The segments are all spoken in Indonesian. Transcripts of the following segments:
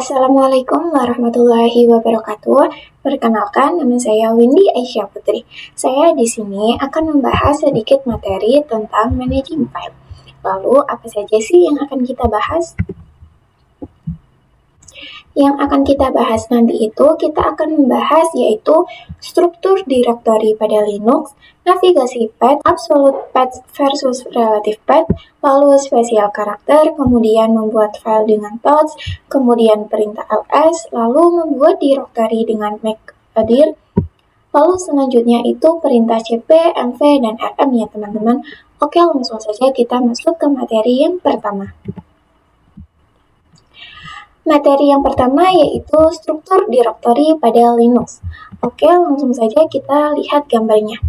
Assalamualaikum warahmatullahi wabarakatuh. Perkenalkan, nama saya Windy Aisyah Putri. Saya di sini akan membahas sedikit materi tentang managing file. Lalu, apa saja sih yang akan kita bahas? Yang akan kita bahas nanti itu, kita akan membahas yaitu struktur directory pada Linux, navigasi path, absolute path versus relative path, lalu spesial karakter, kemudian membuat file dengan paths, kemudian perintah ls, lalu membuat directory dengan mkdir, lalu selanjutnya itu perintah cp, mv, dan rm ya teman-teman. Oke, langsung saja kita masuk ke materi yang pertama. Materi yang pertama yaitu struktur directory pada Linux. Oke, langsung saja kita lihat gambarnya.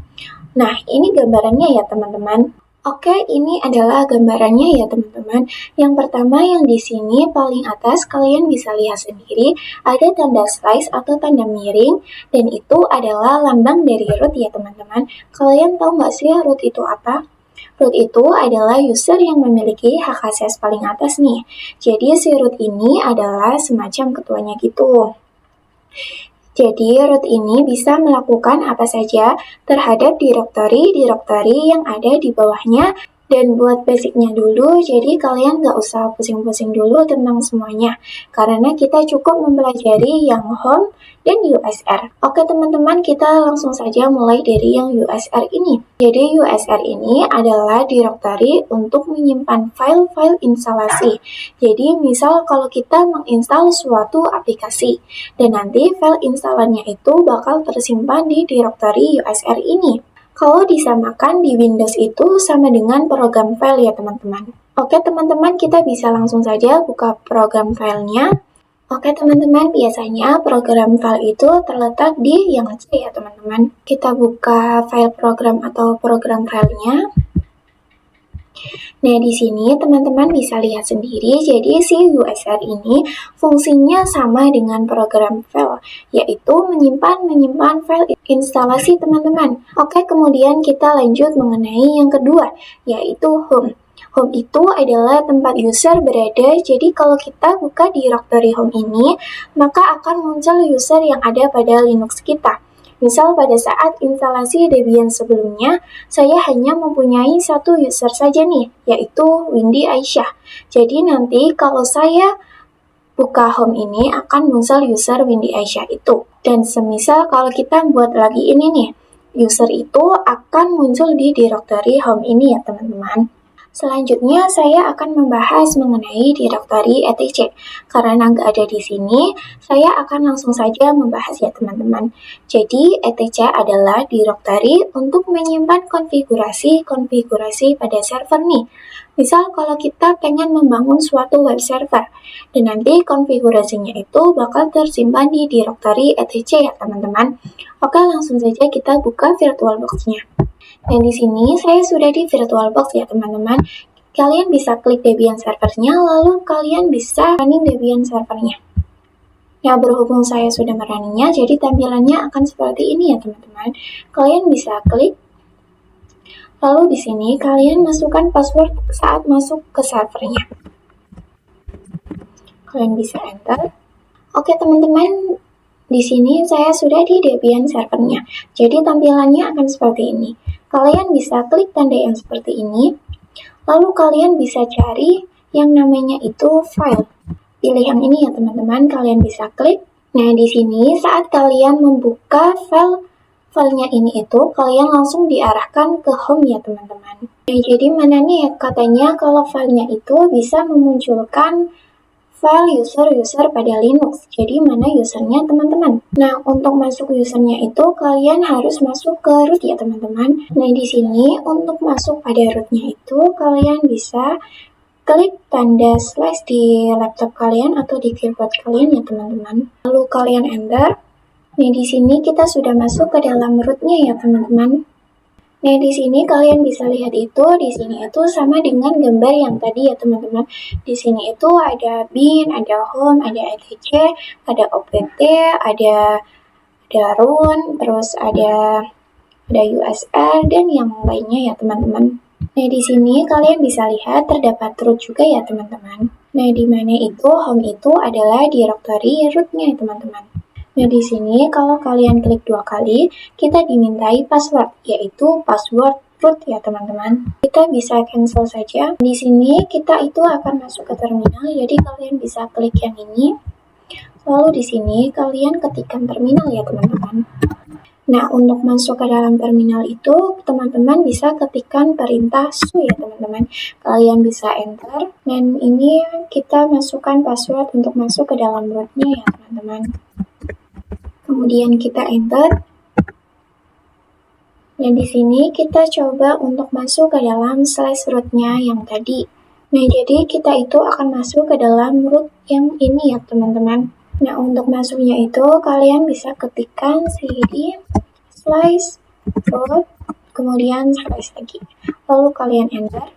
Nah, ini gambarannya ya teman-teman. Oke, ini adalah gambarannya ya teman-teman. Yang pertama yang di sini paling atas kalian bisa lihat sendiri ada tanda slice atau tanda miring, dan itu adalah lambang dari root ya teman-teman. Kalian tahu nggak sih root itu apa? Root itu adalah user yang memiliki hak akses paling atas nih. Jadi si root ini adalah semacam ketuanya gitu. Jadi root ini bisa melakukan apa saja terhadap directory yang ada di bawahnya. Dan buat basicnya dulu, jadi kalian nggak usah pusing-pusing dulu tentang semuanya. Karena kita cukup mempelajari yang home dan USR. Oke teman-teman, kita langsung saja mulai dari yang USR ini. Jadi USR ini adalah directory untuk menyimpan file-file instalasi. Jadi misal kalau kita menginstal suatu aplikasi, dan nanti file instalannya itu bakal tersimpan di directory USR ini. Kalau disamakan di Windows itu sama dengan program file ya teman-teman. Oke teman-teman, kita bisa langsung saja buka program filenya. Oke teman-teman, biasanya program file itu terletak di yang C ya teman-teman. Kita buka file program atau program filenya. Nah, di sini teman-teman bisa lihat sendiri, jadi si USR ini fungsinya sama dengan program file, yaitu menyimpan file instalasi teman-teman. Oke, kemudian kita lanjut mengenai yang kedua, yaitu home. Home itu adalah tempat user berada, jadi kalau kita buka directory home ini, maka akan muncul user yang ada pada Linux kita. Misal pada saat instalasi Debian sebelumnya, saya hanya mempunyai satu user saja nih, yaitu Windy Aisyah. Jadi nanti kalau saya buka home ini akan muncul user Windy Aisyah itu. Dan semisal kalau kita buat lagi ini nih, user itu akan muncul di directory home ini ya teman-teman. Selanjutnya saya akan membahas mengenai directory etc. Karena nggak ada di sini, saya akan langsung saja membahas ya teman-teman. Jadi etc adalah directory untuk menyimpan konfigurasi pada server nih. Misal kalau kita pengen membangun suatu web server, dan nanti konfigurasinya itu bakal tersimpan di directory etc ya teman-teman. Oke, langsung saja kita buka VirtualBox-nya. Dan di sini saya sudah di VirtualBox ya teman-teman. Kalian bisa klik Debian servernya, lalu kalian bisa running Debian servernya. Ya, berhubung saya sudah merunning-nya, jadi tampilannya akan seperti ini ya teman-teman. Kalian bisa klik, lalu di sini kalian masukkan password saat masuk ke servernya. Kalian bisa enter. Oke teman-teman, di sini saya sudah di Debian servernya. Jadi tampilannya akan seperti ini. Kalian bisa klik tanda yang seperti ini, lalu kalian bisa cari yang namanya itu file. Pilih yang ini ya teman-teman, kalian bisa klik. Nah, di sini saat kalian membuka filenya ini itu, kalian langsung diarahkan ke home ya teman-teman. Nah, jadi mana nih katanya kalau filenya itu bisa memunculkan file user pada Linux. Jadi mana usernya teman-teman? Nah, untuk masuk usernya itu kalian harus masuk ke root ya teman-teman. Nah, di sini untuk masuk pada rootnya itu kalian bisa klik tanda slash di laptop kalian atau di keyboard kalian ya teman-teman. Lalu kalian enter. Nah, di sini kita sudah masuk ke dalam rootnya ya teman-teman. Nah, di sini kalian bisa lihat itu, di sini itu sama dengan gambar yang tadi ya teman-teman. Di sini itu ada bin, ada home, ada etc, ada opt, ada run, terus ada USR dan yang lainnya ya teman-teman. Nah, di sini kalian bisa lihat terdapat root juga ya teman-teman. Nah, di mana itu home itu adalah directory root-nya, teman-teman. Nah, di sini kalau kalian klik 2 kali, kita dimintai password, yaitu password root ya, teman-teman. Kita bisa cancel saja. Di sini kita itu akan masuk ke terminal, jadi kalian bisa klik yang ini. Lalu di sini kalian ketikkan terminal ya, teman-teman. Nah, untuk masuk ke dalam terminal itu, teman-teman bisa ketikkan perintah su ya, teman-teman. Kalian bisa enter, dan ini kita masukkan password untuk masuk ke dalam root-nya ya, teman-teman. Kemudian kita enter. Dan di sini kita coba untuk masuk ke dalam slash root-nya yang tadi. Nah, jadi kita itu akan masuk ke dalam root yang ini ya, teman-teman. Nah, untuk masuknya itu kalian bisa ketikkan cd slash root, kemudian slash lagi. Lalu kalian enter.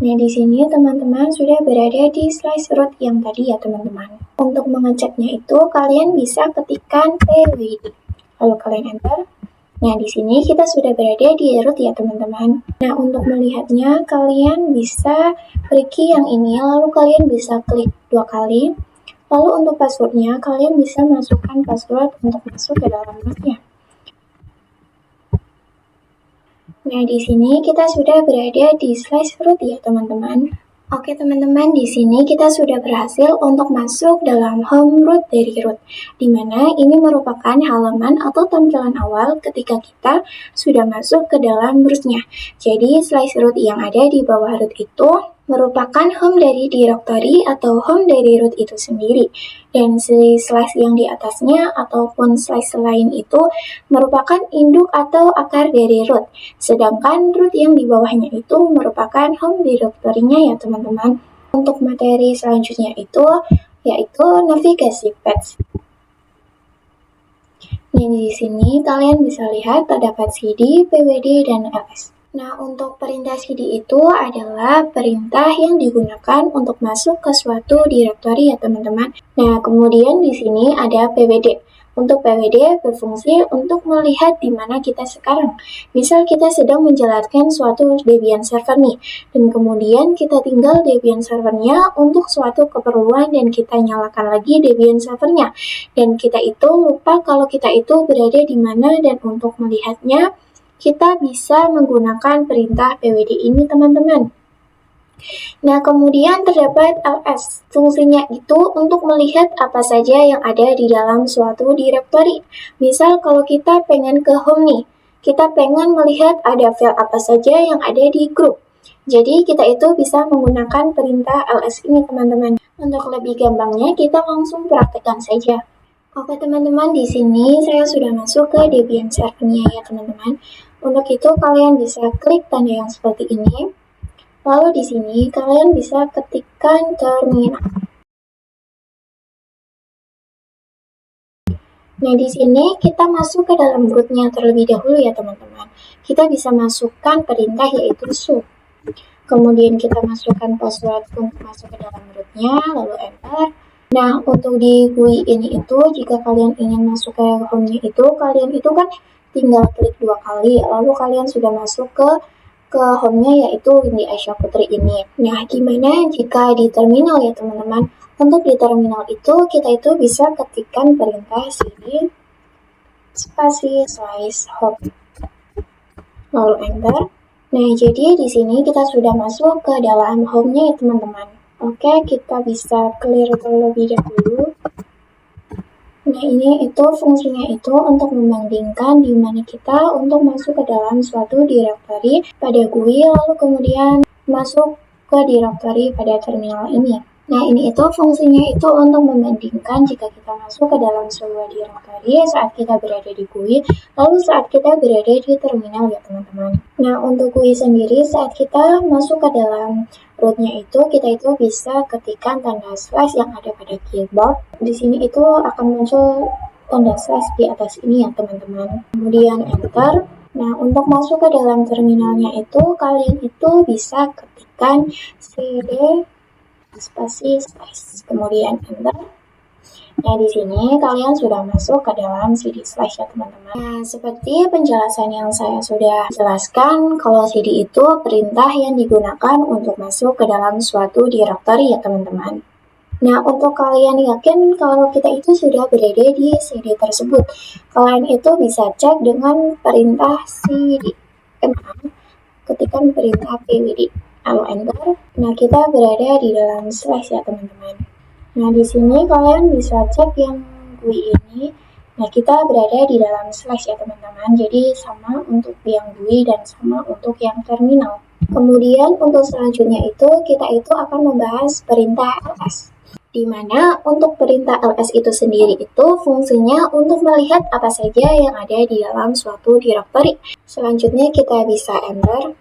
Nah, di sini teman-teman sudah berada di slash root yang tadi ya, teman-teman. Untuk mengeceknya itu kalian bisa ketikkan pwd. Lalu kalian enter. Nah, di sini kita sudah berada di root ya, teman-teman. Nah, untuk melihatnya kalian bisa klik yang ini, lalu kalian bisa klik 2 kali. Lalu untuk passwordnya, kalian bisa masukkan password untuk masuk ke dalam rootnya. Nah, di sini kita sudah berada di slash root ya, teman-teman. Oke, teman-teman, di sini kita sudah berhasil untuk masuk dalam home root dari root, di mana ini merupakan halaman atau tampilan awal ketika kita sudah masuk ke dalam rootnya. Jadi, slash root yang ada di bawah root itu merupakan home dari directory atau home dari root itu sendiri. Dan si slash yang di atasnya ataupun slash lain itu merupakan induk atau akar dari root. Sedangkan root yang di bawahnya itu merupakan home directory-nya ya, teman-teman. Untuk materi selanjutnya itu yaitu navigasi path. Nah, di sini kalian bisa lihat terdapat cd, pwd, dan ls. Nah, untuk perintah cd itu adalah perintah yang digunakan untuk masuk ke suatu directory ya, teman-teman. Nah, kemudian di sini ada pwd. Untuk pwd berfungsi untuk melihat di mana kita sekarang. Misal kita sedang menjalankan suatu Debian server nih, dan kemudian kita tinggal Debian servernya untuk suatu keperluan dan kita nyalakan lagi Debian servernya. Dan kita itu lupa kalau kita itu berada di mana, dan untuk melihatnya kita bisa menggunakan perintah pwd ini, teman-teman. Nah, kemudian terdapat ls. Fungsinya itu untuk melihat apa saja yang ada di dalam suatu directory. Misal kalau kita pengen ke home nih, kita pengen melihat ada file apa saja yang ada di grup. Jadi kita itu bisa menggunakan perintah ls ini, teman-teman. Untuk lebih gampangnya kita langsung praktekkan saja. Oke, teman-teman, di sini saya sudah masuk ke Debian servernya ya, teman-teman. Untuk itu kalian bisa klik tanda yang seperti ini. Lalu di sini kalian bisa ketikkan terminal. Nah, di sini kita masuk ke dalam rootnya terlebih dahulu ya, teman-teman. Kita bisa masukkan perintah yaitu su. Kemudian kita masukkan password untuk masuk ke dalam rootnya, lalu enter. Nah, untuk di GUI ini itu, jika kalian ingin masuk ke home-nya itu, kalian itu kan tinggal klik 2 kali, lalu kalian sudah masuk ke home-nya yaitu Windy Aisyah Putri ini. Nah, gimana jika di terminal ya, teman-teman? Untuk di terminal itu, kita itu bisa ketikkan perintah cd spasi slash home. Lalu enter. Nah, jadi di sini kita sudah masuk ke dalam home-nya ya, teman-teman. Oke, kita bisa clear terlebih dahulu. Nah, ini itu fungsinya itu untuk membandingkan di mana kita untuk masuk ke dalam suatu directory pada GUI, lalu kemudian masuk ke directory pada terminal ini. Nah, ini itu fungsinya itu untuk membandingkan jika kita masuk ke dalam sebuah directory saat kita berada di GUI, lalu saat kita berada di terminal ya, teman-teman. Nah, untuk GUI sendiri saat kita masuk ke dalam rootnya itu, kita itu bisa ketikkan tanda slash yang ada pada keyboard. Di sini itu akan muncul tanda slash di atas ini ya, teman-teman. Kemudian enter. Nah, untuk masuk ke dalam terminalnya itu, kalian itu bisa ketikkan cd spasi slash, kemudian enter. Nah, di sini kalian sudah masuk ke dalam CD slash ya teman-teman. Nah, seperti penjelasan yang saya sudah jelaskan, kalau CD itu perintah yang digunakan untuk masuk ke dalam suatu directory ya teman-teman. Nah, untuk kalian yakin kalau kita itu sudah berada di CD tersebut, kalian itu bisa cek dengan perintah CD. Ketikkan perintah pwd, lalu enter. Nah, kita berada di dalam slash ya teman-teman. Nah, di sini kalian bisa cek yang GUI ini. Nah, kita berada di dalam slash ya teman-teman. Jadi sama untuk yang GUI dan sama untuk yang terminal. Kemudian untuk selanjutnya itu kita itu akan membahas perintah ls. Di mana untuk perintah ls itu sendiri itu fungsinya untuk melihat apa saja yang ada di dalam suatu directory. Selanjutnya kita bisa enter.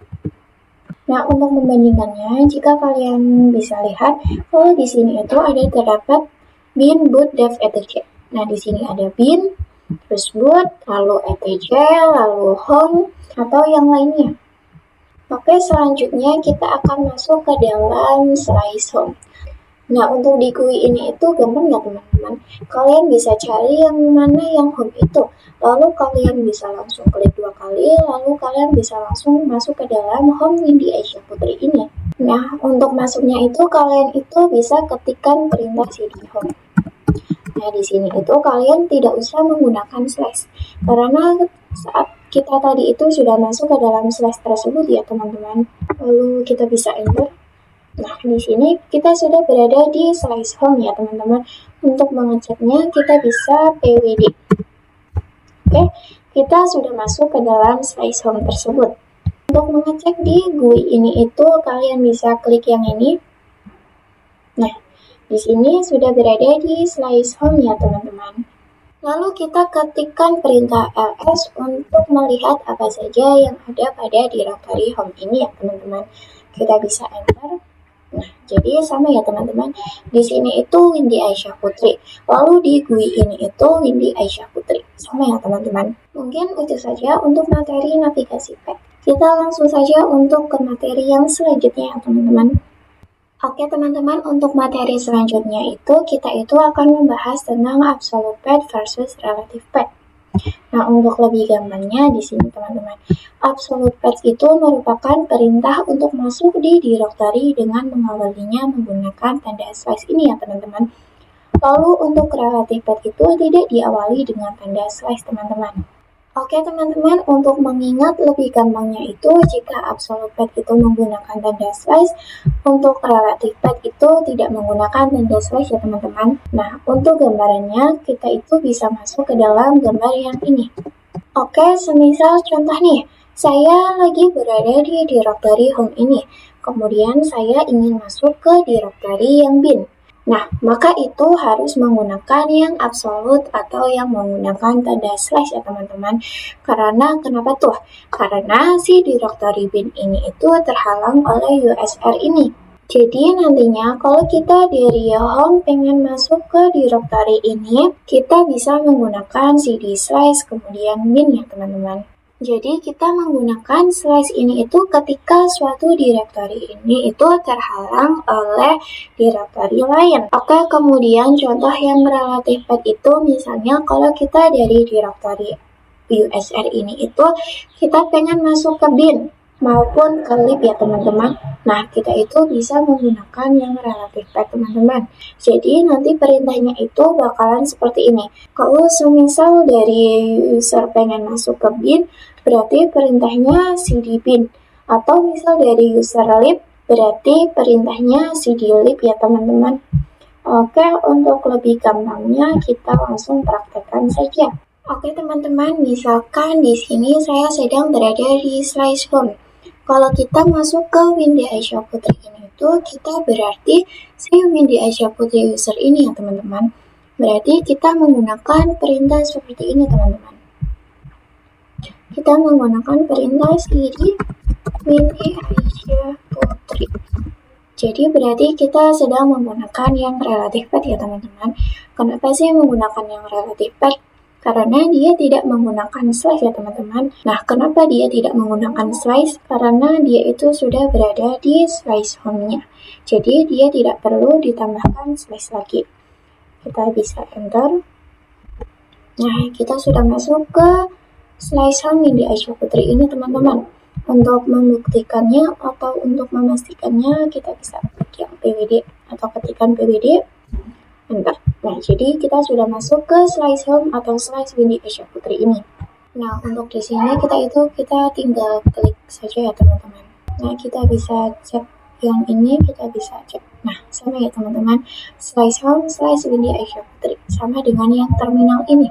Nah, untuk membandingkannya, jika kalian bisa lihat, kalau di sini itu ada terdapat bin boot dev etc. Nah, di sini ada bin, terus boot, lalu etc, lalu home, atau yang lainnya. Oke, selanjutnya kita akan masuk ke dalam slice home. Nah, untuk di GUI ini itu gampang nggak teman-teman? Kalian bisa cari yang mana yang home itu. Lalu kalian bisa langsung klik 2 kali, lalu kalian bisa langsung masuk ke dalam home Windy Asia Putri ini. Nah, untuk masuknya itu kalian itu bisa ketikkan perintah cd home. Nah, di sini itu kalian tidak usah menggunakan slash. Karena saat kita tadi itu sudah masuk ke dalam slash tersebut ya teman-teman. Lalu kita bisa enter. Nah, di sini kita sudah berada di slice home ya teman-teman. Untuk mengeceknya kita bisa pwd. Oke, kita sudah masuk ke dalam slice home tersebut. Untuk mengecek di GUI ini itu kalian bisa klik yang ini. Nah, di sini sudah berada di slice home ya teman-teman. Lalu kita ketikkan perintah ls untuk melihat apa saja yang ada pada directory home ini ya teman-teman. Kita bisa enter. Nah, jadi sama ya teman-teman. Di sini itu Windy Aisyah Putri. Lalu di GUI ini itu Windy Aisyah Putri. Sama ya teman-teman. Mungkin itu saja untuk materi navigasi pet. Kita langsung saja untuk ke materi yang selanjutnya ya teman-teman. Oke teman-teman, untuk materi selanjutnya itu kita itu akan membahas tentang absolute pet versus relative pet. Nah, untuk lebih gampangnya di sini teman-teman, absolute pet itu merupakan perintah untuk masuk di directory dengan mengawalinya menggunakan tanda slash ini ya teman-teman. Lalu untuk relative pet itu tidak diawali dengan tanda slash teman-teman. Oke teman-teman, untuk mengingat lebih gampangnya itu jika absolute pet itu menggunakan tanda slash, untuk relative pet itu tidak menggunakan tanda slash ya teman-teman. Nah, untuk gambarannya kita itu bisa masuk ke dalam gambar yang ini. Oke, semisal contoh nih, saya lagi berada di directory home ini. Kemudian saya ingin masuk ke directory yang bin. Nah, maka itu harus menggunakan yang absolute atau yang menggunakan tanda slash ya teman-teman. Karena kenapa tuh? Karena si directory bin ini itu terhalang oleh USR ini. Jadi nantinya kalau kita dari home pengen masuk ke directory ini, kita bisa menggunakan cd slash kemudian bin ya teman-teman. Jadi kita menggunakan slash ini itu ketika suatu directory ini itu terhalang oleh directory lain. Oke, kemudian contoh yang relative pet itu misalnya kalau kita dari directory USR ini itu kita pengen masuk ke bin maupun ke lib ya teman-teman. Nah, kita itu bisa menggunakan yang relative pet teman-teman. Jadi nanti perintahnya itu bakalan seperti ini. Kalau semisal dari user pengen masuk ke bin, berarti perintahnya cd bin. Atau misal dari user lib, berarti perintahnya cd lib ya teman-teman. Oke, untuk lebih gampangnya kita langsung praktekkan saja. Oke teman-teman, misalkan di sini saya sedang berada di slice home. Kalau kita masuk ke Windy Aisyah Putri ini itu kita berarti si Windy Aisyah Putri user ini ya teman-teman. Berarti kita menggunakan perintah seperti ini teman-teman. Kita menggunakan perintah cd Windy Aisyah Putri. Jadi berarti kita sedang menggunakan yang relative pet ya teman-teman. Kenapa sih menggunakan yang relative pet? Karena dia tidak menggunakan slash ya teman-teman. Nah, kenapa dia tidak menggunakan slash? Karena dia itu sudah berada di slice home-nya. Jadi dia tidak perlu ditambahkan slash lagi. Kita bisa enter. Nah, kita sudah masuk ke slice home Windy Aisyah Putri ini teman-teman. Untuk membuktikannya atau untuk memastikannya, kita bisa klik yang PWD atau ketikan PWD, enter. Nah, jadi kita sudah masuk ke slice home atau slice Windy Aisyah Putri ini. Nah, untuk di sini kita tinggal klik saja ya teman-teman. Nah, kita bisa cek yang ini, kita bisa cek. Nah, sama ya teman-teman, slice home, slice Windy Aisyah Putri, sama dengan yang terminal ini.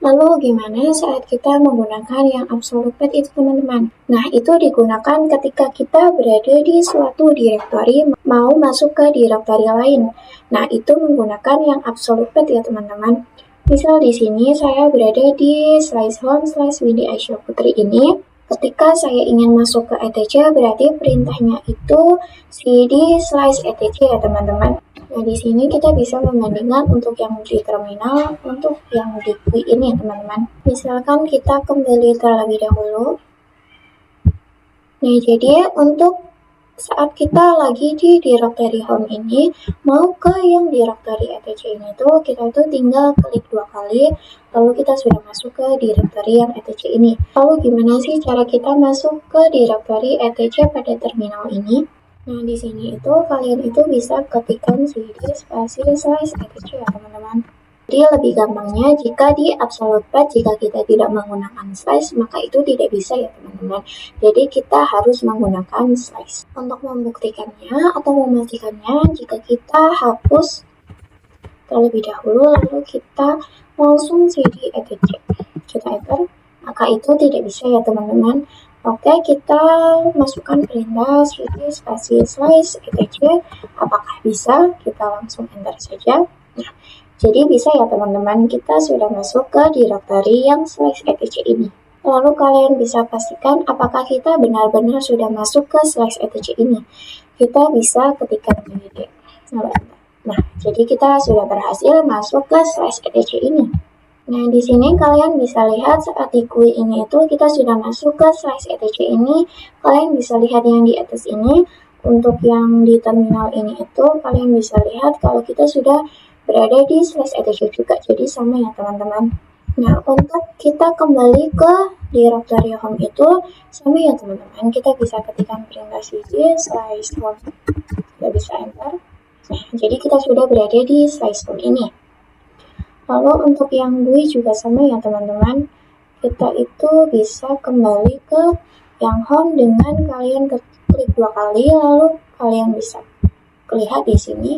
Lalu gimana saat kita menggunakan yang absolute path itu teman-teman? Nah, itu digunakan ketika kita berada di suatu directory mau masuk ke directory lain. Nah, itu menggunakan yang absolute path ya teman-teman. Misal di sini saya berada di slice home slice Windy Aisyah Putri ini. Ketika saya ingin masuk ke etc, berarti perintahnya itu cd slice etc ya teman-teman. Nah, di sini kita bisa membandingkan untuk yang di terminal, untuk yang di GUI ini ya teman-teman. Misalkan kita kembali terlebih dahulu. Nah, jadi untuk saat kita lagi di directory home ini, mau ke yang directory etc ini tuh, kita tuh tinggal klik 2 kali, lalu kita sudah masuk ke directory yang etc ini. Lalu gimana sih cara kita masuk ke directory etc pada terminal ini? Nah, di sini itu kalian itu bisa ketikkan cd spasi slice etc ya teman-teman. Jadi lebih gampangnya jika di absolute path, jika kita tidak menggunakan slice, maka itu tidak bisa ya teman-teman. Jadi kita harus menggunakan slice. Untuk membuktikannya atau memastikannya, jika kita hapus terlebih dahulu, lalu kita langsung cd etc, kita enter, maka itu tidak bisa ya teman-teman. Oke, kita masukkan perintah cd spasi slice etc. Apakah bisa? Kita langsung enter saja. Nah, jadi bisa ya teman-teman, kita sudah masuk ke directory yang slice etc ini. Lalu kalian bisa pastikan apakah kita benar-benar sudah masuk ke slice etc ini. Kita bisa ketikkan PWD. Nah, jadi kita sudah berhasil masuk ke slice etc ini. Nah, di sini kalian bisa lihat saat di GUI ini itu kita sudah masuk ke slice etc ini. Kalian bisa lihat yang di atas ini. Untuk yang di terminal ini itu kalian bisa lihat kalau kita sudah berada di slice etc juga, jadi sama ya teman-teman. Nah, untuk kita kembali ke directory home itu sama ya teman-teman, kita bisa ketikkan perintah cd slice home, kita bisa enter. Nah, jadi kita sudah berada di slice home ini. Lalu untuk yang GUI juga sama ya teman-teman, kita itu bisa kembali ke yang home dengan kalian klik 2 kali, lalu kalian bisa lihat di sini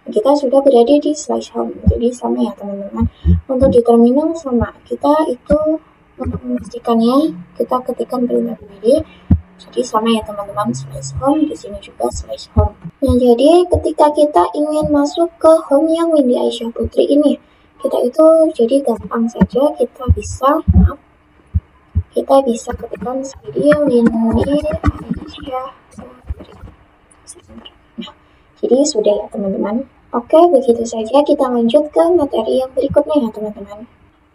kita sudah berada di slice home. Jadi sama ya teman-teman. Untuk di terminal sama, kita itu untuk memastikannya kita ketikkan perintah PWD. Jadi sama ya teman-teman, slice home, di sini juga slice home. Nah, jadi ketika kita ingin masuk ke home yang Windy Aisyah Putri ini, kita itu jadi gampang saja, kita bisa ketikkan cd Windy Aisyah Putri. Nah, jadi sudah ya teman-teman. Oke, begitu saja, kita lanjut ke materi yang berikutnya ya teman-teman.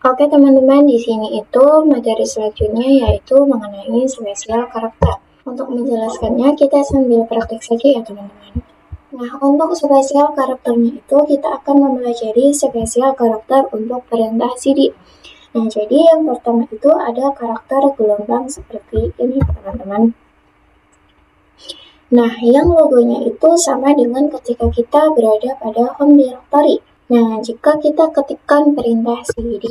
Oke teman-teman, di sini itu materi selanjutnya yaitu mengenai spesial karakter. Untuk menjelaskannya kita sambil praktek saja ya teman-teman. Nah, untuk spesial karakternya itu kita akan mempelajari spesial karakter untuk perintah cd. Nah, jadi yang pertama itu ada karakter gelombang seperti ini teman-teman. Nah, yang logonya itu sama dengan ketika kita berada pada home directory. Nah, jika kita ketikkan perintah cd,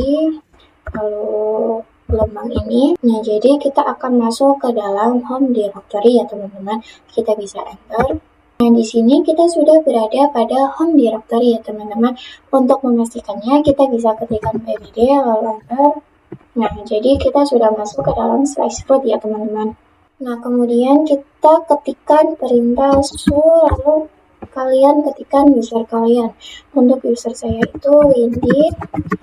lalu gelombang ini, nah jadi kita akan masuk ke dalam home directory ya teman-teman. Kita bisa enter. Nah, di sini kita sudah berada pada home directory ya teman-teman. Untuk memastikannya, kita bisa ketikkan pwd, lalu enter. Nah, jadi kita sudah masuk ke dalam slice root ya teman-teman. Nah, kemudian kita ketikkan perintah su, lalu kalian ketikkan user kalian. Untuk user saya itu Windy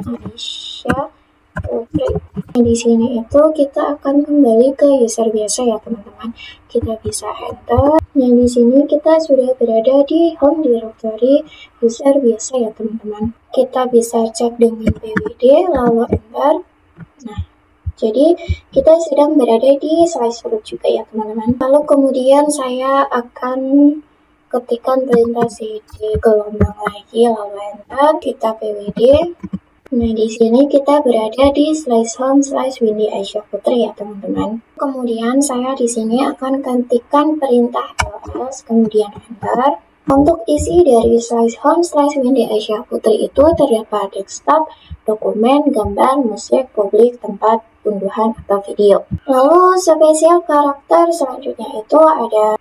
Aisyah Putri. Nah, di sini itu kita akan kembali ke user biasa ya teman-teman. Kita bisa enter. Nah, di sini kita sudah berada di home directory user biasa ya teman-teman. Kita bisa cek dengan pwd, lalu enter. Nah, jadi kita sedang berada di slice root juga ya teman-teman. Lalu kemudian saya akan ketikkan perintah cd gelombang lagi, lalu enter, kita pwd. Nah, di sini kita berada di /home/Windy Aisyah Putri ya teman-teman. Kemudian saya di sini akan ketikkan perintah ls, kemudian enter. Untuk isi dari /home/Windy Aisyah Putri itu terdapat desktop, dokumen, gambar, musik, publik, tempat, unduhan, atau video. Lalu spesial karakter selanjutnya itu ada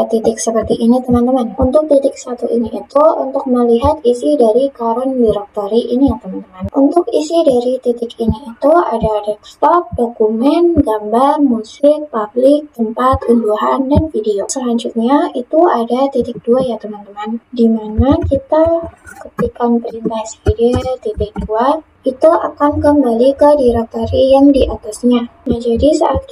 titik seperti ini teman-teman. Untuk titik satu ini itu untuk melihat isi dari current directory ini ya teman-teman. Untuk isi dari titik ini itu ada desktop, dokumen, gambar, musik, publik, tempat, unduhan, dan video. Selanjutnya itu ada titik 2 ya teman-teman, dimana kita ketikkan perintah cd titik 2 itu akan kembali ke directory yang di atasnya. Nah, jadi saat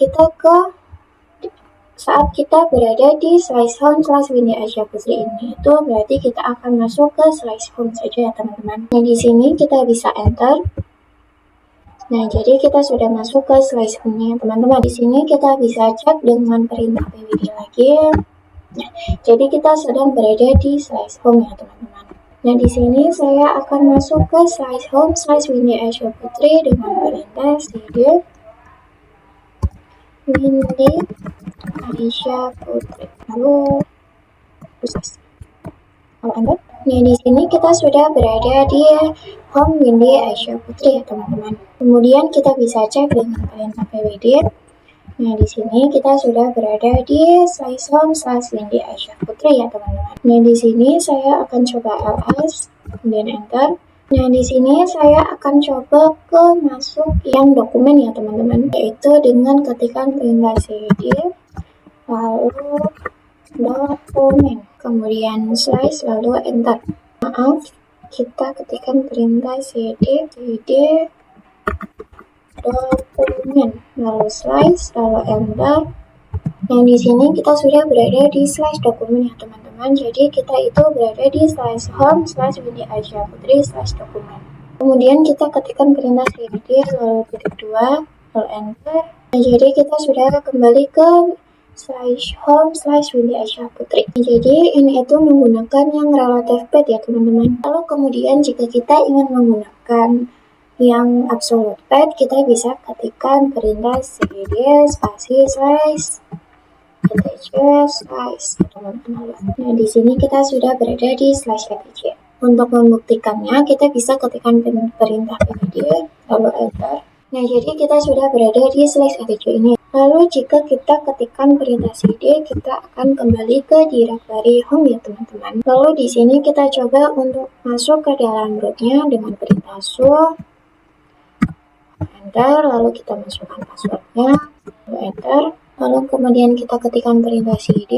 kita berada di /home/Windy Aisyah Putri ini, itu berarti kita akan masuk ke /home saja ya teman-teman. Nah, di sini kita bisa enter. Nah, jadi kita sudah masuk ke /home-nya teman-teman. Di sini kita bisa cek dengan perintah pwd lagi. Nah, jadi kita sedang berada di /home ya teman-teman. Nah, di sini saya akan masuk ke /home/Windy Aisyah Putri dengan perintah cd Windy Aisyah Putri, lalu proses. Kalau enter. Nah, di sini kita sudah berada di home Windy Aisyah Putri ya teman-teman. Kemudian kita bisa cek dengan perintah pwd. Nah, di sini kita sudah berada di /home/Windy Aisyah Putri ya teman-teman. Nah, di sini saya akan coba ls, kemudian enter. Nah, di sini saya akan coba ke masuk yang dokumen ya teman-teman, yaitu dengan ketikan perintah cd lalu dokumen, kemudian lalu enter. Maaf, kita ketikkan perintah cd dokumen, lalu lalu enter. Nah, di sini kita sudah berada di /dokumen ya teman-teman. Jadi kita itu berada di /home/Windy Aisyah Putri /dokumen. Kemudian kita ketikkan perintah cd lalu titik 2 lalu enter. Nah, jadi kita sudah kembali ke /home/Windy Aisyah Putri. Jadi ini itu menggunakan yang relative path ya teman-teman. Lalu kemudian jika kita ingin menggunakan yang absolute path, kita bisa ketikkan perintah cd spasi teman-teman. Nah, di sini kita sudah berada di /etc. Untuk membuktikannya, kita bisa ketikkan perintah pwd lalu enter. Nah, jadi kita sudah berada di /etc ini. Lalu jika kita ketikkan perintah cd, kita akan kembali ke directory home ya teman-teman. Lalu di sini kita coba untuk masuk ke dalam rootnya dengan perintah su, enter, lalu kita masukkan passwordnya, lalu enter. Lalu kemudian kita ketikkan perintah cd,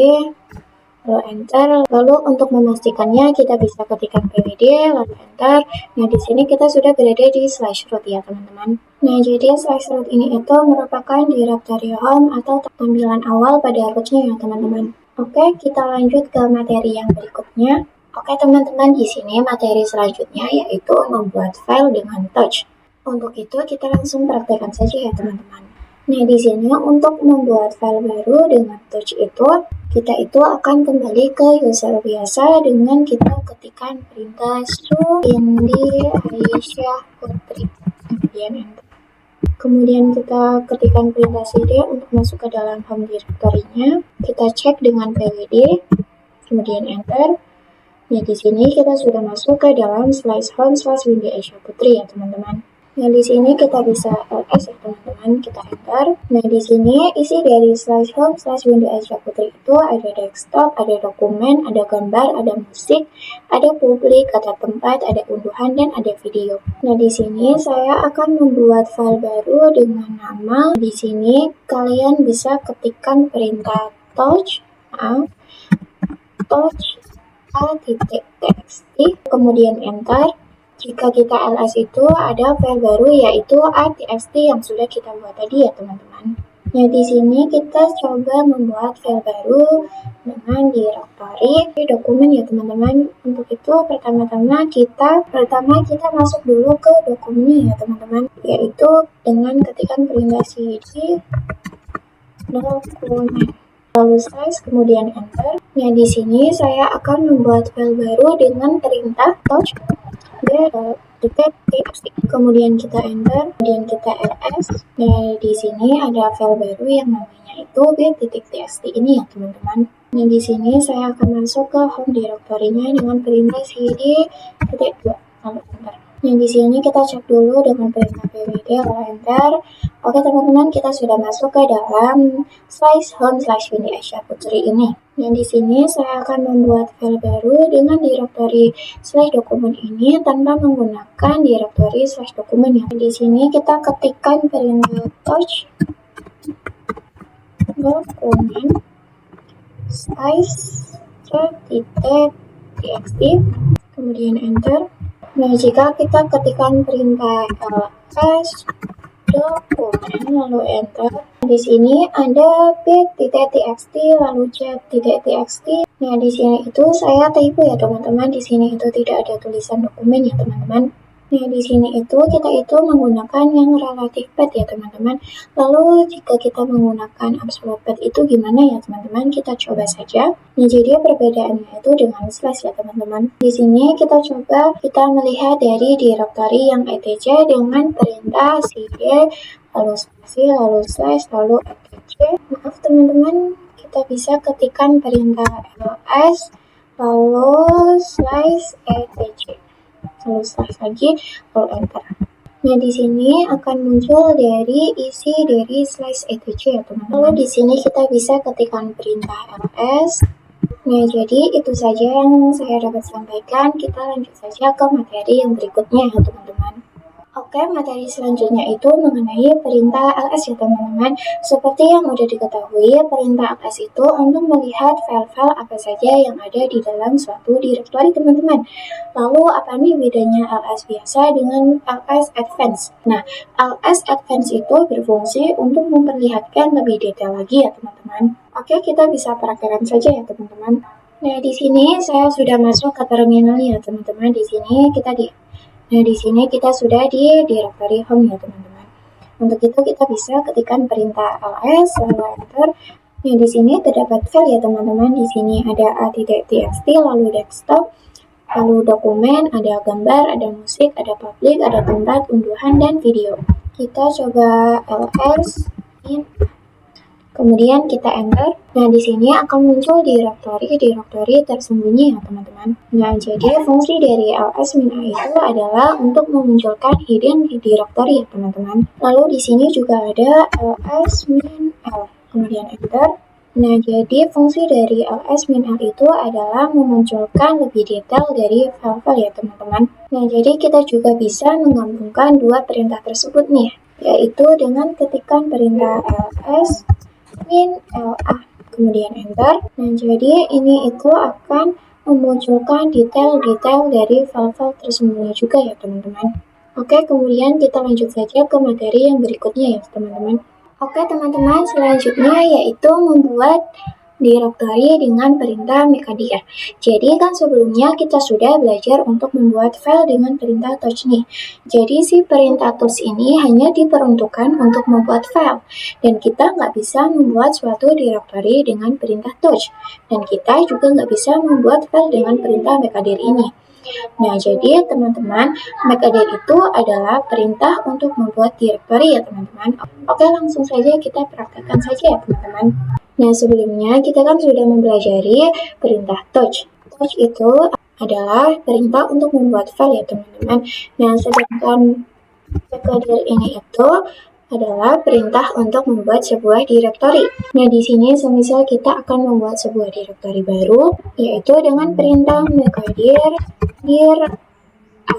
lalu enter. Lalu untuk memastikannya kita bisa ketikkan pwd, lalu enter. Nah, di sini kita sudah berada di /root ya teman-teman. Nah, jadi /root ini itu merupakan directory home atau tampilan awal pada rootnya ya teman-teman. Oke, kita lanjut ke materi yang berikutnya. Oke teman-teman, di sini materi selanjutnya yaitu membuat file dengan touch. Untuk itu kita langsung praktekkan saja ya teman-teman. Nah, di sini untuk membuat file baru dengan touch itu, kita itu akan kembali ke user biasa dengan kita ketikkan perintah su Windy Aisyah Putri, kemudian enter. Kemudian kita ketikkan perintah cd untuk masuk ke dalam home directory-nya. Kita cek dengan pwd, kemudian enter. Nah, di sini kita sudah masuk ke dalam /home/Windy Aisyah Putri ya teman-teman. Nah, di sini kita bisa ls ya teman-teman, kita enter. Nah, di sini isi dari /home/Windy Aisyah Putri itu ada desktop, ada dokumen, ada gambar, ada musik, ada publik, ada tempat, ada unduhan, dan ada video. Nah, di sini saya akan membuat file baru dengan nama. Di sini kalian bisa ketikkan perintah touch a.txt, kemudian enter. Jika kita ls itu ada file baru yaitu a.txt yang sudah kita buat tadi ya teman-teman. Nah, di sini kita coba membuat file baru dengan directory dokumen ya teman-teman. Untuk itu pertama kita masuk dulu ke dokumennya ya teman-teman, yaitu dengan ketikan perintah cd dokumen, lalu kemudian enter. Nah, di sini saya akan membuat file baru dengan perintah touch txt. Kemudian kita enter, kemudian kita ls. Nah, di sini ada file baru yang namanya itu b.txt ini ya teman-teman. Nah, di sini saya akan masuk ke home directory-nya dengan perintah cd -2 lalu enter. Nah, di sini kita cek dulu dengan perintah pwd lalu enter. Oke teman-teman, kita sudah masuk ke dalam /home/Windy Asia Putri ini. Nah, di sini saya akan membuat file baru dengan direktori /dokumen ini tanpa menggunakan direktori /dokumen ya. Di sini kita ketikkan perintah touch dokumen /txt, kemudian enter. Nah, jika kita ketikkan perintah ls dokumen lalu enter, di sini ada b.txt lalu c.txt. Nah, di sini itu saya typo ya teman-teman. Di sini itu tidak ada tulisan dokumen ya teman-teman. Nah, di sini itu kita itu menggunakan yang relative path ya teman-teman. Lalu jika kita menggunakan absolute path itu gimana ya teman-teman? Kita coba saja. Nah, jadi perbedaannya itu dengan slash ya teman-teman. Di sini kita coba melihat dari directory yang etc dengan perintah cd lalu spasi lalu slash lalu etc. Maaf teman-teman, kita bisa ketikkan perintah ls lalu slash etc lalu slash lagi lalu enter. Nah, di sini akan muncul dari isi dari slash etc ya teman-teman. Lalu di sini kita bisa ketikkan perintah ls. Nah, jadi itu saja yang saya dapat sampaikan. Kita lanjut saja ke materi yang berikutnya ya teman-teman. Oke, materi selanjutnya itu mengenai perintah ls ya teman-teman. Seperti yang sudah diketahui, perintah ls itu untuk melihat file-file apa saja yang ada di dalam suatu direktori teman-teman. Lalu apa nih bedanya ls biasa dengan ls advance? Nah, ls advance itu berfungsi untuk memperlihatkan lebih detail lagi ya teman-teman. Oke, kita bisa praktekkan saja ya teman-teman. Nah, di sini saya sudah masuk ke terminal ya teman-teman. Nah, di sini kita sudah di directory home ya teman-teman. Untuk itu kita bisa ketikkan perintah ls lalu enter. Nah, di sini terdapat file ya teman-teman. Di sini ada a.txt lalu desktop, lalu dokumen, ada gambar, ada musik, ada public, ada tempat unduhan dan video. Kita coba ls in, kemudian kita enter. Nah, di sini akan muncul direktori tersembunyi ya teman-teman. Nah, jadi fungsi dari ls-a itu adalah untuk memunculkan hidden directory ya teman-teman. Lalu di sini juga ada ls-l, kemudian enter. Nah, jadi fungsi dari ls-l itu adalah memunculkan lebih detail dari file-file ya teman-teman. Nah, jadi kita juga bisa menggabungkan dua perintah tersebut nih, yaitu dengan ketikan perintah ls -la, kemudian enter. Nah, jadi ini itu akan memunculkan detail-detail dari file-file tersembunyi juga ya teman-teman. Oke, kemudian kita lanjut saja ke materi yang berikutnya ya teman-teman. Oke teman-teman, selanjutnya yaitu membuat direktori dengan perintah mkdir. Jadi kan sebelumnya kita sudah belajar untuk membuat file dengan perintah touch nih. Jadi si perintah touch ini hanya diperuntukkan untuk membuat file, dan kita nggak bisa membuat suatu direktori dengan perintah touch, dan kita juga nggak bisa membuat file dengan perintah mkdir ini. Nah, jadi teman-teman, mkdir itu adalah perintah untuk membuat direktori ya teman-teman. Oke, langsung saja kita praktekkan saja ya teman-teman. Nah, sebelumnya kita kan sudah mempelajari perintah touch. Touch itu adalah perintah untuk membuat file ya teman-teman. Nah, sedangkan mkdir ini itu adalah perintah untuk membuat sebuah direktori. Nah, di sini semisal kita akan membuat sebuah direktori baru, yaitu dengan perintah mkdir dir a,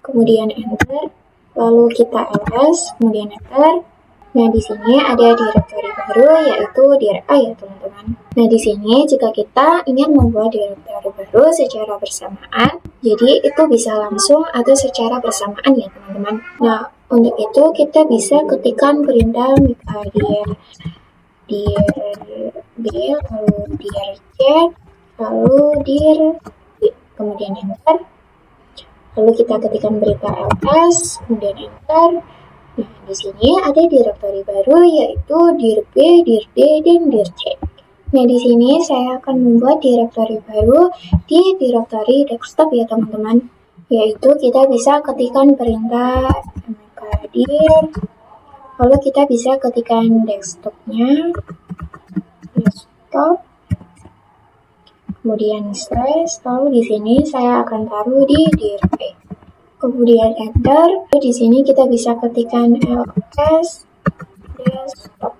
kemudian enter, lalu kita ls, kemudian enter. Nah, di sini ada direktori baru yaitu dir a ya teman-teman. Nah, di sini jika kita ingin membuat direktori baru secara bersamaan, jadi itu bisa langsung atau secara bersamaan ya teman-teman. Nah, untuk itu kita bisa ketikkan perintah mkdir dir b, lalu dir c, lalu dir b, kemudian enter. Lalu kita ketikkan perintah ls, kemudian enter. Nah, di sini ada direktori baru yaitu dir b, dir d, dan dir c. Nah, di sini saya akan membuat direktori baru di direktori desktop ya teman-teman. Yaitu kita bisa ketikkan perintah mkdir, lalu kita bisa ketikkan desktopnya, desktop, kemudian slash, lalu di sini saya akan taruh di dir E. Kemudian enter. Di sini kita bisa ketikkan ls desktop.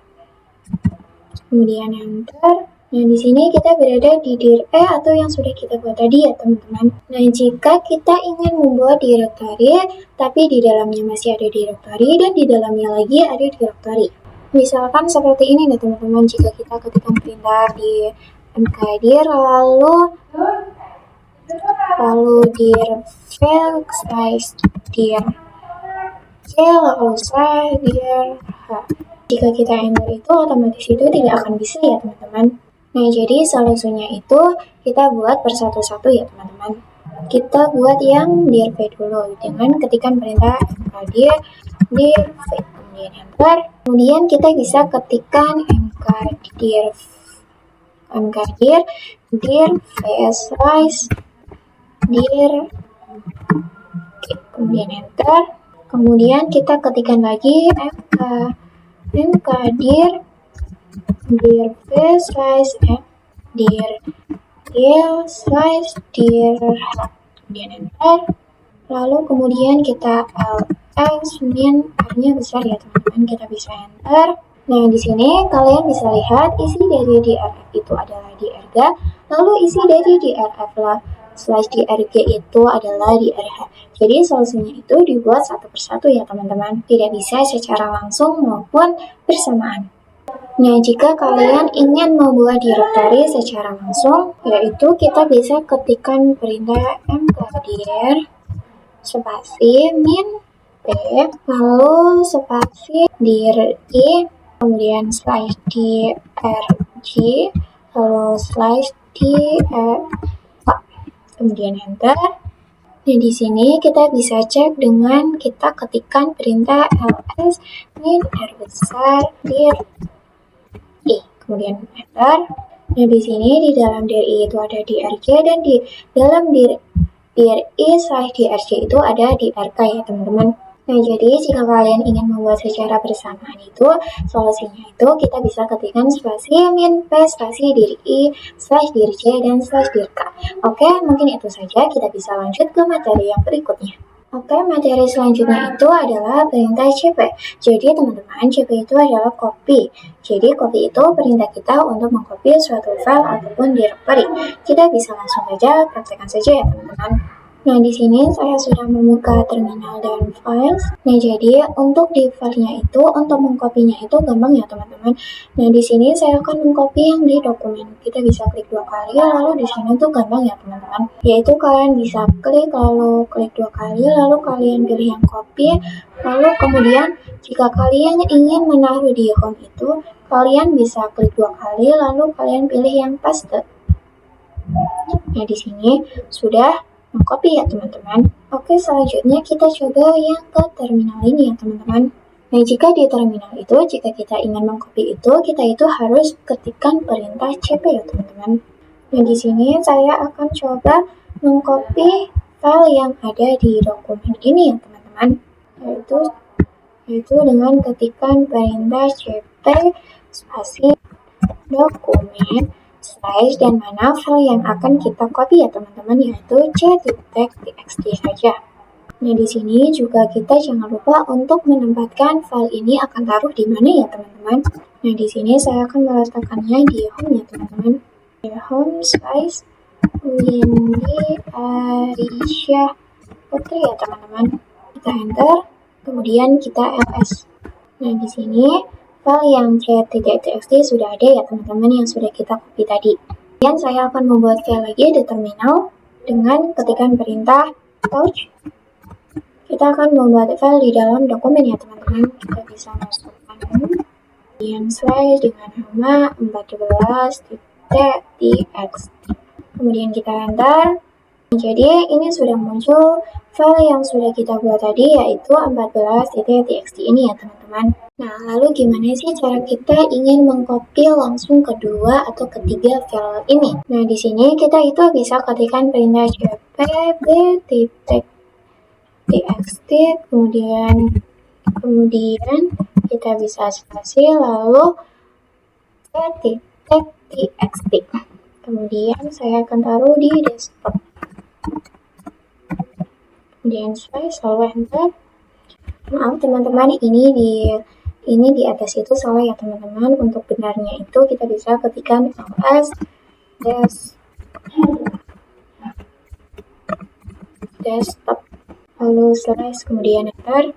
Kemudian enter. Nah, di sini kita berada di dir E atau yang sudah kita buat tadi ya teman-teman. Nah, jika kita ingin membuat direktori, tapi di dalamnya masih ada direktori dan di dalamnya lagi ada direktori. Misalkan seperti ini nih teman-teman, jika kita ketikkan perintah di mkdir lalu dir file slash dir c lalu slash dir h. Jika kita enter itu otomatis itu tidak akan bisa ya teman-teman. Nah, jadi solusinya itu kita buat persatu-satu ya teman-teman. Kita buat yang dir v dulu dengan ketikan perintah mkdir dir v, kemudian enter. Kemudian kita bisa ketikkan mkdir dir v slash dir kemudian enter. Kemudian kita ketikkan lagi mkdir dir v slash dir slash dir h, kemudian enter. Lalu kemudian kita ls min r-nya besar ya teman-teman, kita bisa enter. Nah, di sini kalian bisa lihat isi dari drf itu adalah drg, lalu isi dari drf slash drg itu adalah drh. Jadi solusinya itu dibuat satu persatu ya teman-teman, tidak bisa secara langsung maupun bersamaan. Nah, jika kalian ingin membuat direktori secara langsung, yaitu kita bisa ketikkan perintah mkdir spasi min p lalu spasi dir i, kemudian slash drg lalu slash dir, kemudian enter. Nah, di sini kita bisa cek dengan kita ketikkan perintah ls min r besar dir i, kemudian enter. Nah, di sini di dalam dir i itu ada drg dan di dalam dir i slash drg itu ada drk ya teman-teman. Nah, jadi jika kalian ingin membuat secara bersamaan itu, solusinya itu kita bisa ketikkan spasi min p spasi dir i slash dirj dan slash dirk. Oke, mungkin itu saja, kita bisa lanjut ke materi yang berikutnya. Oke, materi selanjutnya itu adalah perintah cp. Jadi teman-teman, cp itu adalah copy. Jadi copy itu perintah kita untuk mengcopy suatu file ataupun direktori. Kita bisa langsung saja praktekkan saja ya teman-teman. Nah, di sini saya sudah membuka terminal dan files. Nah, jadi untuk di filenya itu, untuk mengkopinya itu gampang ya teman-teman. Nah, di sini saya akan mengcopy yang di dokumen. Kita bisa klik 2 kali, lalu di sini tuh gampang ya teman-teman. Yaitu kalian bisa klik, lalu klik 2 kali, lalu kalian pilih yang copy. Lalu kemudian jika kalian ingin menaruh di home itu, kalian bisa klik 2 kali, lalu kalian pilih yang paste. Nah, di sini sudah mengcopy ya teman-teman. Oke, selanjutnya kita coba yang ke terminal ini ya teman-teman. Nah, jika di terminal itu, jika kita ingin mengcopy itu, kita itu harus ketikkan perintah cp ya teman-teman. Nah, di sini saya akan coba mengcopy file yang ada di dokumen ini ya teman-teman. Yaitu dengan ketikkan perintah cp spasi dokumen slash dan mana file yang akan kita copy ya teman-teman, yaitu c.txt saja. Nah, di sini juga kita jangan lupa untuk menempatkan file ini akan taruh di mana ya teman-teman. Nah, di sini saya akan meletakkannya di home ya teman-teman. Di home space Windy Arisha Putri ya teman-teman. Kita enter, kemudian kita ls. Nah, di sini file yang c.txt sudah ada ya teman-teman yang sudah kita copy tadi. Kemudian saya akan membuat file lagi di terminal dengan ketikan perintah touch. Kita akan membuat file di dalam dokumen ya teman-teman. Kita bisa masukkan kemudian slash dengan nama 14.txt. Kemudian kita enter. Jadi ini sudah muncul file yang sudah kita buat tadi, yaitu 14.txt ini ya teman-teman. Nah, lalu gimana sih cara kita ingin mengcopy langsung kedua atau ketiga file ini? Nah, di sini kita itu bisa ketikkan perintah cpb txt, kemudian kita bisa spasi lalu txt. Kemudian saya akan taruh di desktop. Kemudian saya selalu enter. Maaf teman-teman, ini di atas itu salah ya teman-teman. Untuk benarnya itu kita bisa ketikkan ls desktop lalu slash kemudian enter.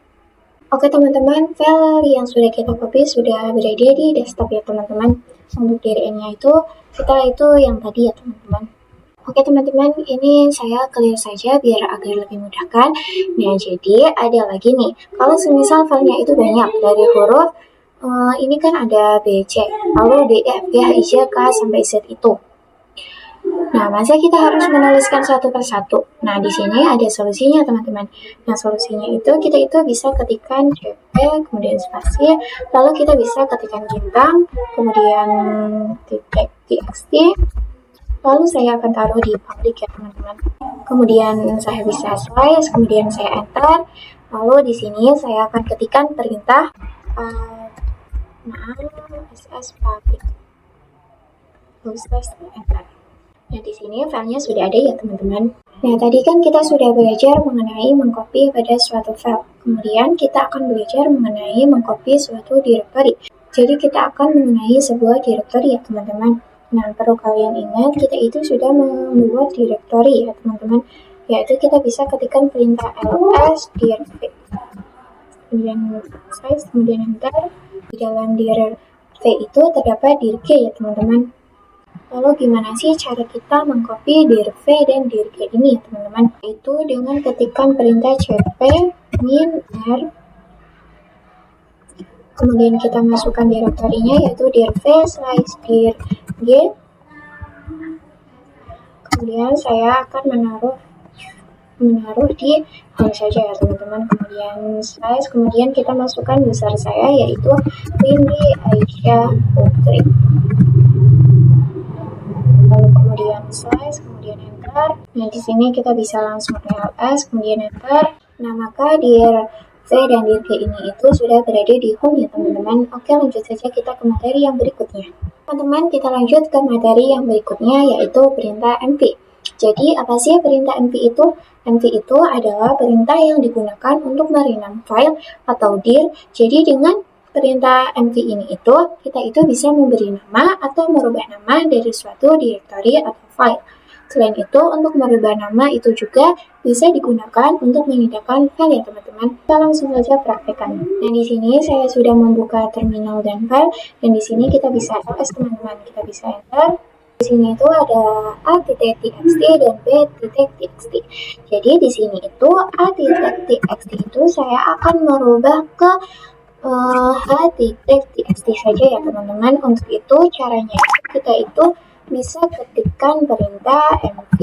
Oke teman-teman, file yang sudah kita copy sudah berada di desktop ya teman-teman. Untuk DRN-nya itu kita itu yang tadi ya teman-teman. Oke teman-teman, ini saya clear saja biar agar lebih mudahkan. Nah, jadi ada lagi nih, kalau semisal filenya itu banyak dari huruf, ini kan ada B, C, lalu D, E, F, G, H, I, J, K, sampai Z itu. Nah, masa kita harus menuliskan satu persatu? Nah, di sini ada solusinya teman-teman. Nah, solusinya itu kita itu bisa ketikkan CP, kemudian spasi, lalu kita bisa ketikkan bintang, kemudian titik txt, lalu saya akan taruh di public ya teman-teman. Kemudian saya bisa slash, kemudian saya enter. Lalu di sini saya akan ketikkan perintah ss public. Lalu slash enter. Nah, di sini filenya sudah ada ya teman-teman. Nah, tadi kan kita sudah belajar mengenai mengcopy pada suatu file. Kemudian kita akan belajar mengenai mengcopy suatu directory. Jadi kita akan mengenai sebuah directory ya teman-teman. Nah, perlu kalian ingat, kita itu sudah membuat directory ya teman-teman. Yaitu kita bisa ketikkan perintah ls dir v. Kemudian size, kemudian enter. Di dalam dir v itu terdapat dir g ya teman-teman. Lalu gimana sih cara kita mengcopy dir v dan dir g ini ya teman-teman? Itu dengan ketikkan perintah cp min r. Kemudian kita masukkan direktorinya yaitu dir v slash dir g. Kemudian saya akan menaruh di home saja ya teman-teman. Kemudian slash, kemudian kita masukkan user saya yaitu Windy Aisyah Putri. Lalu kemudian slash, kemudian enter. Nah, di sini kita bisa langsung ls, kemudian enter. Nah, maka dir v dan dir g ini itu sudah berada di home ya teman-teman. Oke, lanjut saja kita ke materi yang berikutnya. Teman-teman, kita lanjut ke materi yang berikutnya yaitu perintah mv. Jadi, apa sih perintah mv itu? Mv itu adalah perintah yang digunakan untuk merenam file atau dir. Jadi, dengan perintah mv ini itu, kita itu bisa memberi nama atau merubah nama dari suatu directory atau file. Selain itu, untuk merubah nama itu juga bisa digunakan untuk memindahkan file ya teman-teman. Kita langsung saja praktekkan. Nah, di sini saya sudah membuka terminal dan file, dan di sini kita bisa ls teman-teman. Kita bisa enter. Di sini itu ada a.txt dan b.txt. Jadi di sini itu a.txt itu saya akan merubah ke h.txt saja ya teman-teman. Untuk itu caranya kita itu bisa ketikkan perintah mv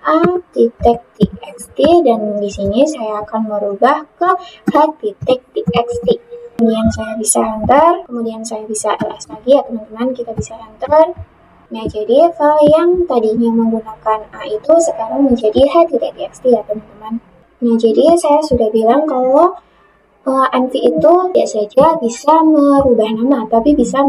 a.txt dan di sini saya akan merubah ke h.txt. Kemudian saya bisa enter, kemudian saya bisa ls lagi ya teman-teman. Kita bisa enter. Nah, jadi file yang tadinya menggunakan A itu sekarang menjadi h.txt ya teman-teman. Nah, jadi saya sudah bilang kalau mv itu tidak saja bisa merubah nama, tapi bisa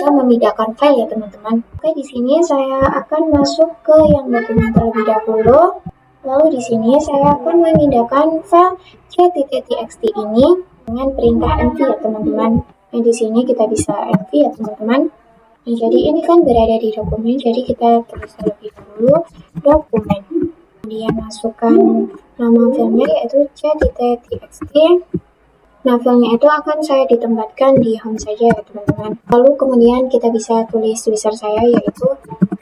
memindahkan file ya teman-teman. Oke, di sini saya akan masuk ke yang dokumen terlebih dahulu. Lalu di sini saya akan memindahkan file c.txt ini dengan perintah mv ya teman-teman. Nah, di sini kita bisa mv ya teman-teman. Nah, jadi ini kan berada di dokumen, jadi kita tulis terlebih dahulu dokumen. Kemudian masukkan nama filenya yaitu c.txt. Nah, filenya itu akan saya ditempatkan di home saja ya teman-teman. Lalu kemudian kita bisa tulis user saya yaitu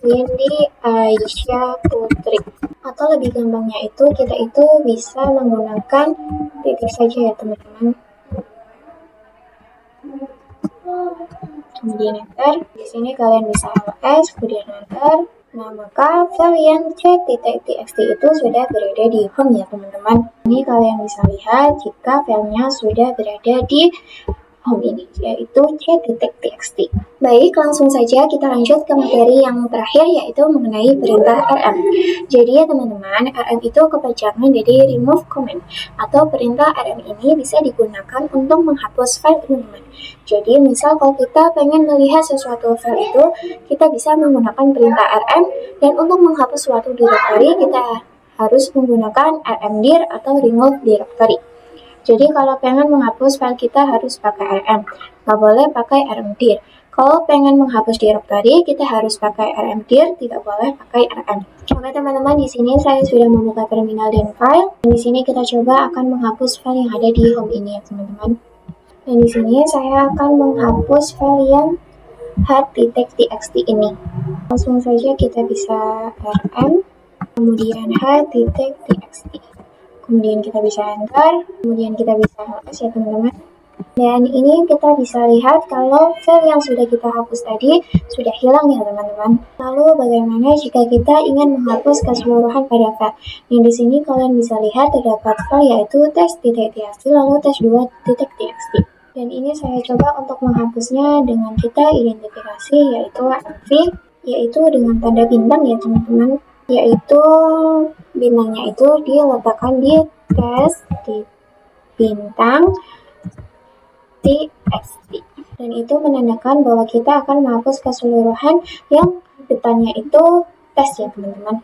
Windy Aisyah Putri. Atau lebih gampangnya itu kita itu bisa menggunakan titik saja ya teman-teman. Kemudian enter. Di sini kalian bisa ls, kemudian enter. Nah, maka file yang chat.txt itu sudah berada di home ya teman-teman. Ini kalian bisa lihat jika filenya sudah berada di home ini, yaitu chat.txt. Baik, langsung saja kita lanjut ke materi yang terakhir, yaitu mengenai perintah rm. Jadi ya teman-teman, rm itu kepanjangan dari remove command, atau perintah rm ini bisa digunakan untuk menghapus file teman-teman. Jadi misal kalau kita pengen melihat sesuatu file itu, kita bisa menggunakan perintah rm, dan untuk menghapus suatu directory kita harus menggunakan rmdir atau remove directory. Jadi kalau pengen menghapus file kita harus pakai rm, nggak boleh pakai rmdir. Kalau pengen menghapus directory kita harus pakai rmdir, tidak boleh pakai rm. Oke teman-teman, di sini saya sudah membuka terminal dan file. Dan di sini kita coba akan menghapus file yang ada di home ini ya teman-teman. Dan di sini saya akan menghapus file yang h.txt ini. Langsung saja kita bisa rm, kemudian h.txt. Kemudian kita bisa enter, kemudian kita bisa hapus ya teman-teman. Dan ini kita bisa lihat kalau file yang sudah kita hapus tadi sudah hilang ya teman-teman. Lalu bagaimana jika kita ingin menghapus keseluruhan pada file? Yang di sini kalian bisa lihat terdapat file yaitu test.txt lalu test2.txt. Dan ini saya coba untuk menghapusnya dengan kita identifikasi yaitu mv, yaitu dengan tanda bintang ya teman-teman. Yaitu bintangnya itu diletakkan di tes di bintang txt, dan itu menandakan bahwa kita akan menghapus keseluruhan yang depannya itu tes ya teman-teman.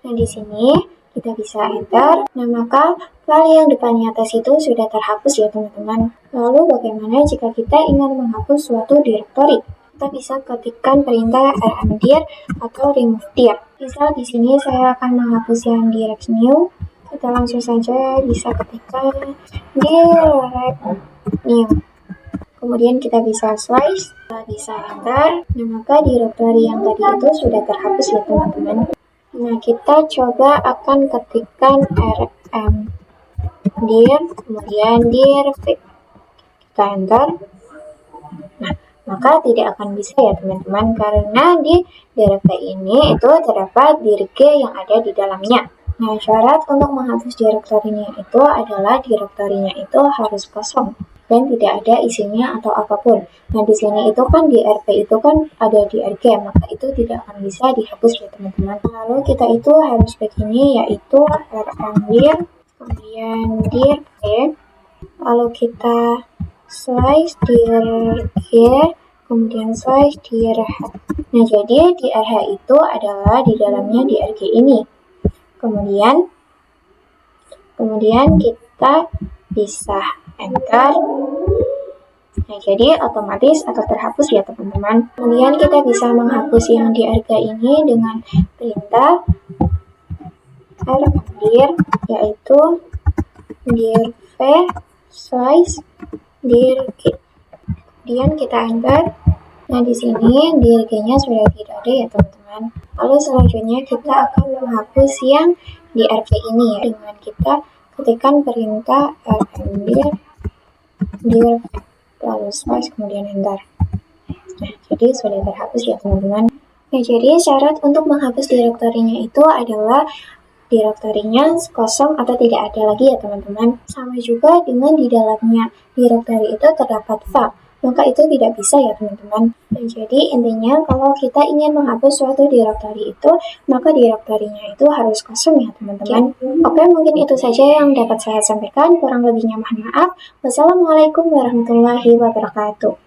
Nah di sini kita bisa enter. Nah maka file yang depannya tes itu sudah terhapus ya teman-teman. Lalu bagaimana jika kita ingin menghapus suatu directory? Kita bisa ketikkan perintah rmdir atau removedir. Misal di sini saya akan menghapus yang direct new. Kita langsung saja bisa ketikkan direct new. Kemudian kita bisa slice, kita bisa enter. Nah maka directory yang tadi itu sudah terhapus ya teman-teman. Nah kita coba akan ketikkan rmdir, kemudian direct. Kita enter. Nah maka tidak akan bisa ya teman-teman, karena di directory ini itu terdapat dirge yang ada di dalamnya. Nah syarat untuk menghapus directory-nya itu adalah directory-nya itu harus kosong dan tidak ada isinya atau apapun. Nah di sini itu kan di rp itu kan ada dirg, maka itu tidak akan bisa dihapus ya teman-teman. Lalu kita itu harus begini, yaitu rmdir, kemudian dirg, lalu kita slice dirg, kemudian slice dirh. Nah jadi dirh itu adalah di dalamnya dirg ini. Kemudian kita bisa enter. Nah jadi otomatis atau terhapus ya teman-teman. Kemudian kita bisa menghapus yang dirg ini dengan perintah rmdir, yaitu dirv slice dirg. Kemudian kita enter. Nah di sini dirg-nya sudah tidak ada ya teman-teman. Lalu selanjutnya kita akan menghapus yang dirg ini ya, dengan kita ketikkan perintah rmdir dirv lalu slice kemudian enter. Nah jadi sudah terhapus ya teman-teman. Nah jadi syarat untuk menghapus direktorinya itu adalah direktorinya kosong atau tidak ada lagi ya teman-teman. Sama juga dengan di dalamnya direktori itu terdapat file, maka itu tidak bisa ya teman-teman. Dan jadi intinya kalau kita ingin menghapus suatu direktori itu, maka direktorinya itu harus kosong ya teman-teman. Oke, mungkin itu saja yang dapat saya sampaikan. Kurang lebihnya mohon maaf. Wassalamualaikum warahmatullahi wabarakatuh.